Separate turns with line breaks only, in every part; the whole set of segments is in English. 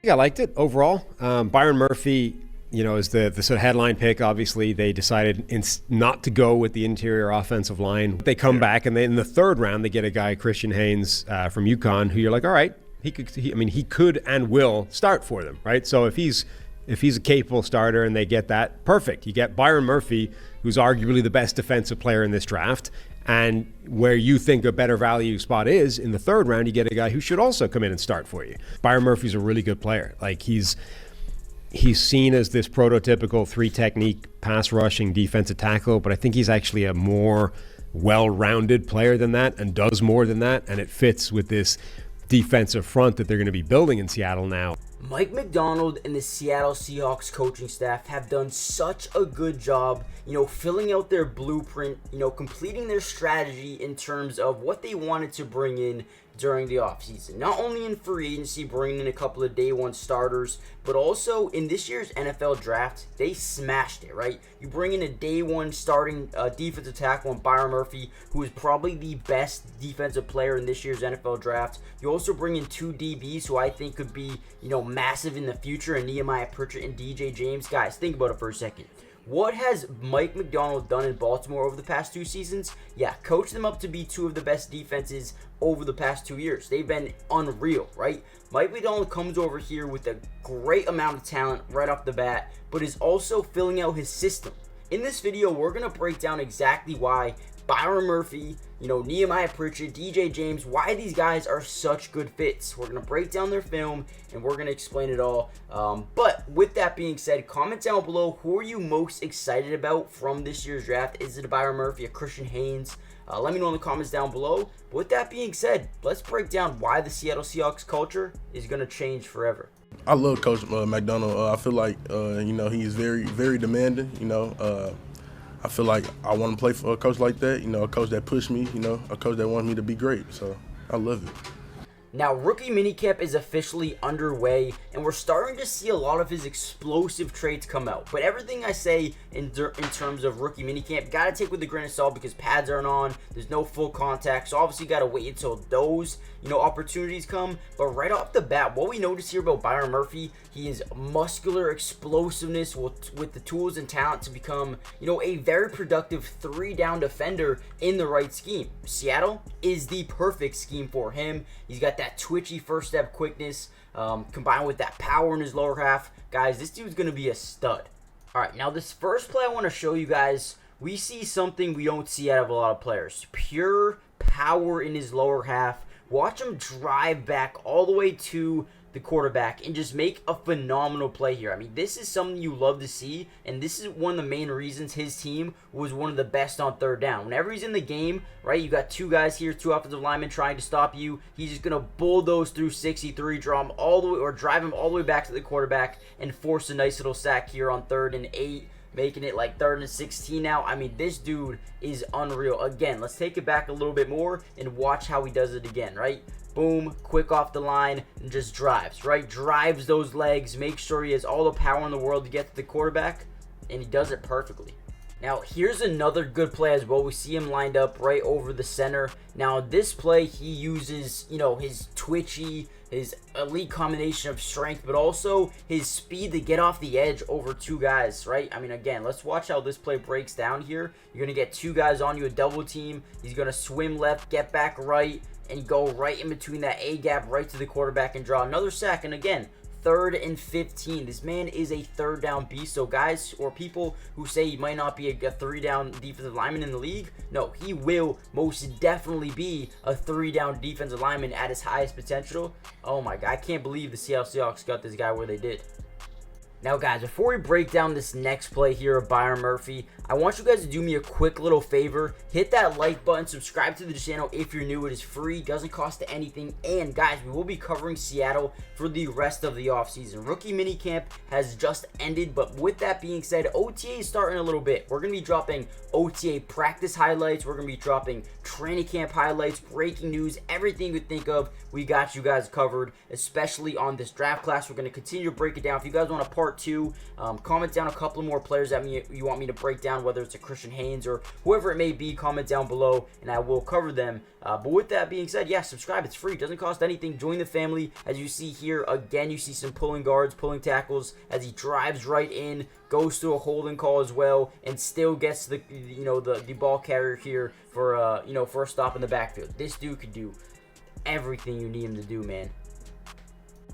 Yeah, I liked it overall. Byron Murphy, is the sort of headline pick. Obviously, they decided not to go with the interior offensive line. They come back, and in the third round, they get a guy, Christian Haynes from UConn, who you're like, all right, he could and will start for them, right? So if he's a capable starter and they get that, perfect. You get Byron Murphy, who's arguably the best defensive player in this draft. And where you think a better value spot is in the third round, you get a guy who should also come in and start for you. Byron Murphy's a really good player. Like he's seen as this prototypical 3-technique pass rushing defensive tackle, but I think he's actually a more well-rounded player than that and does more than that. And it fits with this defensive front that they're going to be building in Seattle now.
Mike McDonald and the Seattle Seahawks coaching staff have done such a good job, filling out their blueprint, completing their strategy in terms of what they wanted to bring in during the offseason. Not only in free agency, bringing in a couple of day one starters, but also in this year's NFL draft, they smashed it, right? You bring in a day one starting defensive tackle in Byron Murphy, who is probably the best defensive player in this year's NFL draft. You also bring in 2 DBs who I think could be, massive in the future, and Nehemiah, Pritchett, and DJ James. Guys, think about it for a second. What has Mike McDonald done in Baltimore over the past 2 seasons? Yeah, coached them up to be 2 of the best defenses over the past 2 years. They've been unreal, right? Mike McDonald comes over here with a great amount of talent right off the bat, but is also filling out his system. In this video, we're going to break down exactly why Byron Murphy, Nehemiah Pritchett, DJ James, why these guys are such good fits. We're going to break down their film, and we're going to explain it all. But with that being said, comment down below, who are you most excited about from this year's draft? Is it a Byron Murphy, a Christian Haynes? Let me know in the comments down below. But with that being said, let's break down why the Seattle Seahawks culture is going to change forever.
I love Coach McDonald. I feel like, he's very, very demanding, I feel like I want to play for a coach like that, a coach that pushed me, a coach that wants me to be great. So I love it.
Now, rookie minicamp is officially underway, and we're starting to see a lot of his explosive traits come out. But everything I say in terms of rookie minicamp, got to take with a grain of salt because pads aren't on. There's no full contact, so obviously got to wait until those, opportunities come. But right off the bat, what we notice here about Byron Murphy, he is muscular explosiveness with the tools and talent to become, a very productive 3-down defender in the right scheme. Seattle is the perfect scheme for him. He's got that twitchy first step quickness combined with that power in his lower half. Guys, this dude's going to be a stud. All right, now this first play I want to show you guys, we see something we don't see out of a lot of players. Pure power in his lower half. Watch him drive back all the way to the quarterback and just make a phenomenal play here. I mean, this is something you love to see, and this is one of the main reasons his team was one of the best on 3rd down. Whenever he's in the game, right, you got 2 guys here, 2 offensive linemen trying to stop you. He's just going to bulldoze through 63, draw him all the way, or drive him all the way back to the quarterback and force a nice little sack here on 3rd and 8. Making it like 3rd and 16 now. I mean, this dude is unreal. Again, let's take it back a little bit more and watch how he does it again, right? Boom, quick off the line, and just drives, right? Drives those legs, makes sure he has all the power in the world to get to the quarterback, and he does it perfectly. Now, here's another good play as well. We see him lined up right over the center. Now, this play, he uses, his twitchy, his elite combination of strength, but also his speed to get off the edge over 2 guys, right? I mean, again, let's watch how this play breaks down here. You're going to get 2 guys on you, a double team. He's going to swim left, get back right, and go right in between that A gap right to the quarterback and draw another sack. And again, 3rd and 15. This man is a 3rd down beast. So guys or people who say he might not be a 3-down defensive lineman in the league, no, he will most definitely be a 3-down defensive lineman at his highest potential. Oh my God, I can't believe the Seattle Seahawks got this guy where they did. Now guys, before we break down this next play here of Byron Murphy, I want you guys to do me a quick little favor. Hit that like button, subscribe to the channel if you're new. It is free, doesn't cost anything. And guys, we will be covering Seattle for the rest of the offseason. Rookie minicamp has just ended, but with that being said, OTA is starting a little bit. We're going to be dropping OTA practice highlights. We're going to be dropping training camp highlights, breaking news, everything you could think of. We got you guys covered, especially on this draft class. We're going to continue to break it down. If you guys want a part part 2. Comment down a couple more players that you want me to break down, whether it's a Christian Haynes or whoever it may be. Comment down below, and I will cover them. But with that being said, yeah, subscribe. It's free. It doesn't cost anything. Join the family. As you see here, again, you see some pulling guards, pulling tackles as he drives right in, goes through a holding call as well, and still gets the ball carrier here for for a stop in the backfield. This dude could do everything you need him to do, man.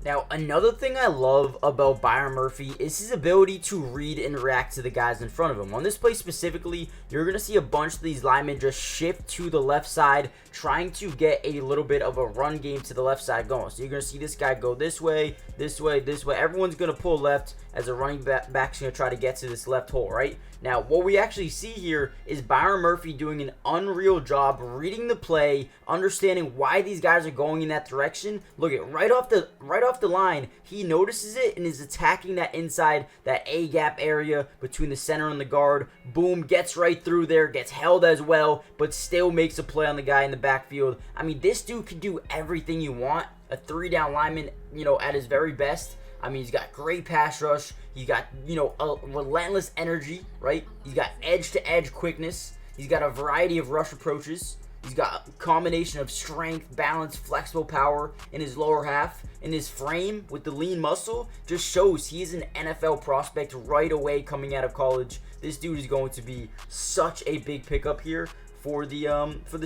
Now, another thing I love about Byron Murphy is his ability to read and react to the guys in front of him. On this play specifically, you're going to see a bunch of these linemen just shift to the left side, trying to get a little bit of a run game to the left side going. So you're going to see this guy go this way, this way, this way. Everyone's going to pull left as a running back's going to try to get to this left hole, right? Now, what we actually see here is Byron Murphy doing an unreal job reading the play, understanding why these guys are going in that direction. Look at right off the line, he notices it and is attacking that inside, that A-gap area between the center and the guard. Boom, gets right through there, gets held as well, but still makes a play on the guy in the backfield. I mean, this dude can do everything you want. A 3-down lineman, at his very best. I mean, he's got great pass rush. He's got, a relentless energy, right? He's got edge-to-edge quickness. He's got a variety of rush approaches. He's got a combination of strength, balance, flexible power in his lower half. And his frame with the lean muscle just shows he's an NFL prospect right away coming out of college. This dude is going to be such a big pickup here for the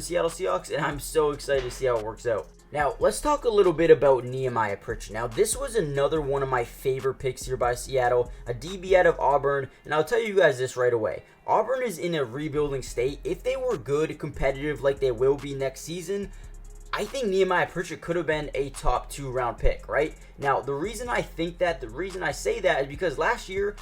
Seattle Seahawks, and I'm so excited to see how it works out. Now, let's talk a little bit about Nehemiah Pritchett. Now, this was another one of my favorite picks here by Seattle, a DB out of Auburn, and I'll tell you guys this right away. Auburn is in a rebuilding state. If they were good, competitive like they will be next season, I think Nehemiah Pritchett could have been a top 2-round pick, right? Now, the reason I say that is because last year,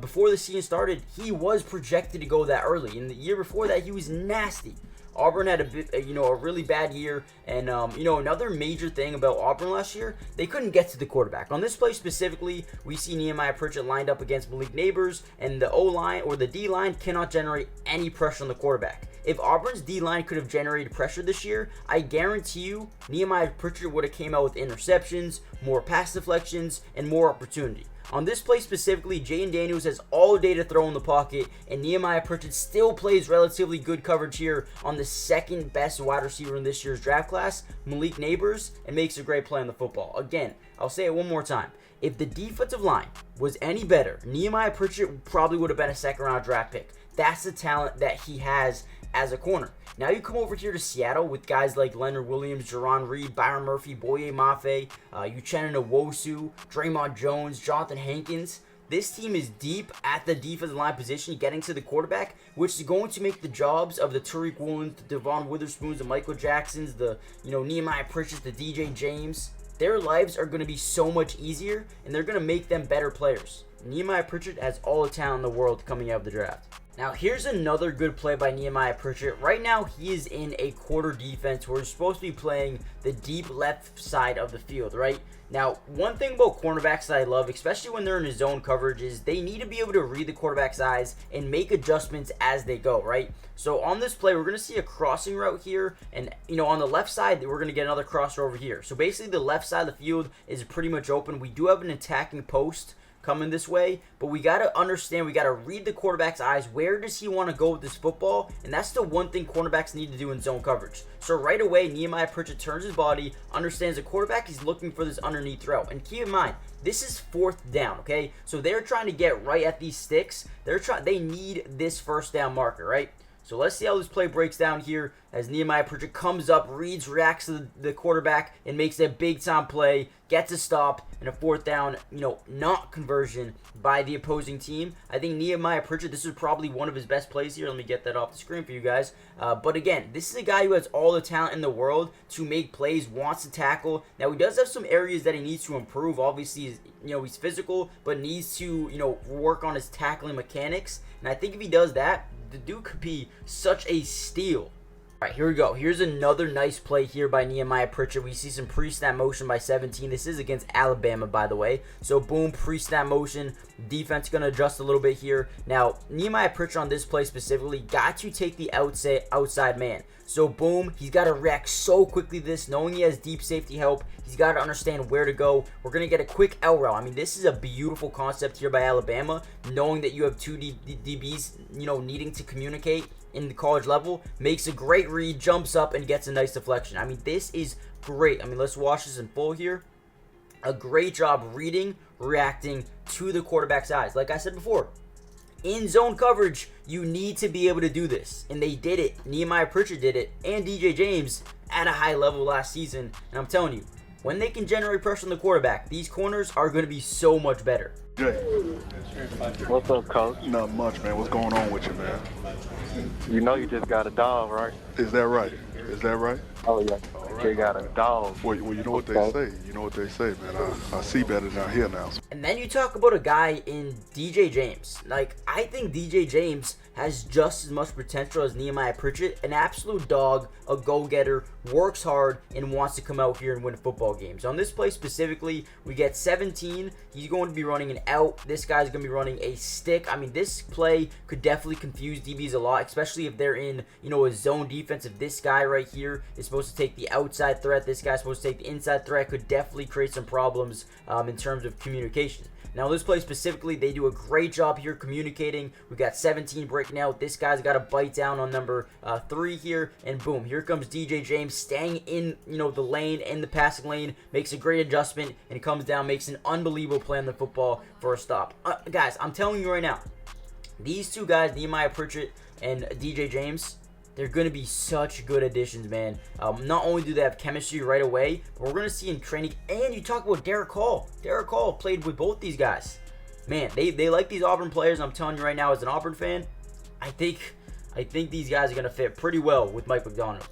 before the season started, he was projected to go that early. And the year before that, he was nasty. Auburn had a really bad year, and another major thing about Auburn last year, they couldn't get to the quarterback. On this play specifically, we see Nehemiah Pritchett lined up against Malik Neighbors, and the O-line or the D-line cannot generate any pressure on the quarterback. If Auburn's D-line could have generated pressure this year, I guarantee you Nehemiah Pritchett would have came out with interceptions, more pass deflections, and more opportunity. On this play specifically, Jaden Daniels has all day to throw in the pocket, and Nehemiah Pritchett still plays relatively good coverage here on the second best wide receiver in this year's draft class, Malik Neighbors, and makes a great play on the football. Again, I'll say it one more time. If the defensive line was any better, Nehemiah Pritchett probably would have been a second-round draft pick. That's the talent that he has as a corner. Now you come over here to Seattle with guys like Leonard Williams, Jerron Reed, Byron Murphy, Boye Mafe, Uchenna Nwosu, Dremont Jones, Jonathan Hankins. This team is deep at the defensive line position, getting to the quarterback, which is going to make the jobs of the Tariq Woolens, the Devon Witherspoons, the Michael Jacksons, the Nehemiah Pritchett, the DJ James. Their lives are going to be so much easier, and they're going to make them better players. Nehemiah Pritchett has all the talent in the world coming out of the draft. Now, here's another good play by Nehemiah Pritchett. Right now, he is in a quarter defense where he's supposed to be playing the deep left side of the field, right? Now, one thing about cornerbacks that I love, especially when they're in a zone coverage, is they need to be able to read the quarterback's eyes and make adjustments as they go, right? So on this play, we're going to see a crossing route here, and on the left side, we're going to get another crosser over here. So basically, the left side of the field is pretty much open. We do have an attacking post coming this way, but we got to understand, we got to read the quarterback's eyes. Where does he want to go with this football? And that's the one thing cornerbacks need to do in zone coverage. So right away, Nehemiah Pritchett turns his body, understands the quarterback is looking for this underneath throw. And keep in mind, this is 4th down, okay? So they're trying to get right at these sticks. They need this 1st down marker, right? So let's see how this play breaks down here as Nehemiah Pritchett comes up, reads, reacts to the quarterback, and makes a big-time play, gets a stop, and a 4th down, not conversion by the opposing team. I think Nehemiah Pritchett, this is probably one of his best plays here. Let me get that off the screen for you guys. But again, this is a guy who has all the talent in the world to make plays, wants to tackle. Now, he does have some areas that he needs to improve. Obviously, he's physical, but needs to, work on his tackling mechanics. And I think if he does that, the dude could be such a steal All right, here we go. Here's another nice play here by Nehemiah Pritchett. We see some pre-snap motion by 17. This is against Alabama, by the way. So, boom, pre-snap motion. Defense going to adjust a little bit here. Now, Nehemiah Pritchett on this play specifically got to take the outside man. So, boom, he's got to react so quickly to this, knowing he has deep safety help. He's got to understand where to go. We're going to get a quick out route. I mean, this is a beautiful concept here by Alabama, knowing that you have two DBs, needing to communicate in the college level. Makes a great read, jumps up, and gets a nice deflection. I mean, this is great. I mean, let's watch this in full here. A great job reading, reacting to the quarterback's eyes. Like I said before, in zone coverage, you need to be able to do this. And they did it. Nehemiah Pritchett did it. And DJ James at a high level last season. And I'm telling you, when they can generate pressure on the quarterback, these corners are going to be so much better.
Jay.
What's up, Coach?
Not much, man. What's going on with you, man?
You know you just got a dog, right?
Is that right? Is that right?
Oh, yeah. You got a dog.
Well, you know what they say. You know what they say, man. I see better than I hear now.
And then you talk about a guy in DJ James. Like, I think DJ James has just as much potential as Nehemiah Pritchett. An absolute dog, a go-getter, works hard, and wants to come out here and win football games. On this play specifically, we get 17. He's going to be running an out. This guy's going to be running a stick. I mean, this play could definitely confuse DBs a lot, especially if they're in, a zone defense. If this guy right here is supposed to take the outside threat, this guy's supposed to take the inside threat, could definitely create some problems in terms of communication. Now, this play specifically, they do a great job here communicating. We got 17 breaking out. This guy's got to bite down on number 3 here, and boom, here comes DJ James staying in, the lane, in the passing lane, makes a great adjustment, and he comes down, makes an unbelievable play on the football for a stop. Guys, I'm telling you right now, these two guys, Nehemiah Pritchett and DJ James, they're going to be such good additions, man. Not only do they have chemistry right away, but we're going to see in training. And you talk about Derick Hall. Derick Hall played with both these guys. Man, they like these Auburn players. I'm telling you right now, as an Auburn fan, I think these guys are going to fit pretty well with Mike McDonald.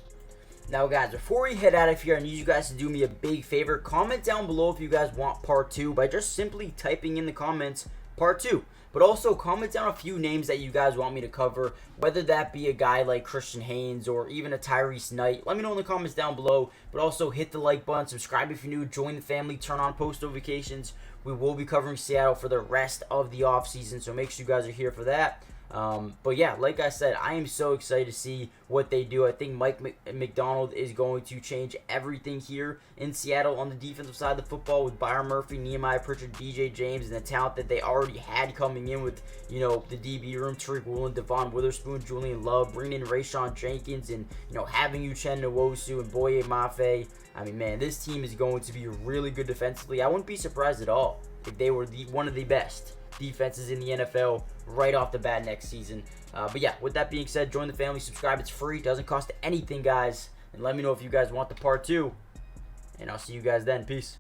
Now, guys, before we head out of here, I need you guys to do me a big favor. Comment down below if you guys want part 2 by just simply typing in the comments part 2. But also comment down a few names that you guys want me to cover, whether that be a guy like Christian Haynes or even a Tyrese Knight. Let me know in the comments down below. But also hit the like button, subscribe if you're new, join the family, turn on post notifications. We will be covering Seattle for the rest of the offseason, so make sure you guys are here for that. But yeah, like I said, I am so excited to see what they do. I think Mike McDonald is going to change everything here in Seattle on the defensive side of the football with Byron Murphy, Nehemiah Pritchett, DJ James, and the talent that they already had coming in with, the DB room, Tariq, Woolen, Devon, Witherspoon, Julian Love, bringing in Rayshawn Jenkins, and, having Uchenna, Nwosu, and Boye Mafe. I mean, man, this team is going to be really good defensively. I wouldn't be surprised at all if they were one of the best defenses in the NFL right off the bat next season. But yeah, with that being said, join the family, subscribe. It's free, doesn't cost anything, guys. And let me know if you guys want the part 2. And I'll see you guys then. Peace.